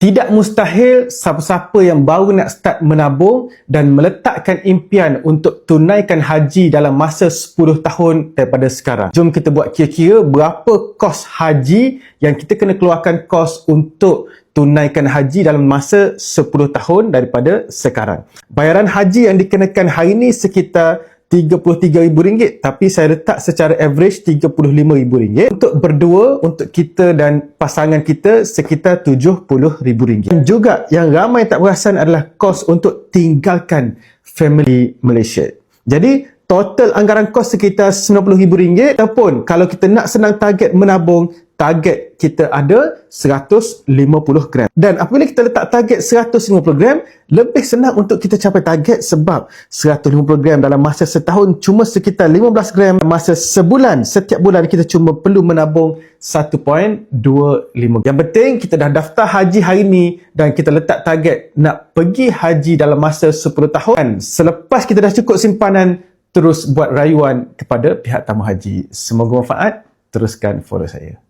Tidak mustahil siapa-siapa yang baru nak start menabung dan meletakkan impian untuk tunaikan haji dalam masa 10 tahun daripada sekarang. Jom kita buat kira-kira berapa kos haji yang kita kena keluarkan kos untuk tunaikan haji dalam masa 10 tahun daripada sekarang. Bayaran haji yang dikenakan hari ini sekitar RM33,000, tapi saya letak secara average RM35,000. Untuk berdua, untuk kita dan pasangan kita sekitar RM70,000. Dan juga yang ramai tak perasan adalah kos untuk tinggalkan family Malaysia. Jadi total anggaran kos sekitar RM90,000, ataupun kalau kita nak senang target menabung, target kita ada 150 gram. Dan apabila kita letak target 150 gram, lebih senang untuk kita capai target sebab 150 gram dalam masa setahun cuma sekitar 15 gram. Masa sebulan, setiap bulan kita cuma perlu menabung 1.25. Yang penting kita dah daftar haji hari ni dan kita letak target nak pergi haji dalam masa 10 tahun. Dan selepas kita dah cukup simpanan, terus buat rayuan kepada pihak tamu haji. Semoga manfaat. Teruskan follow saya.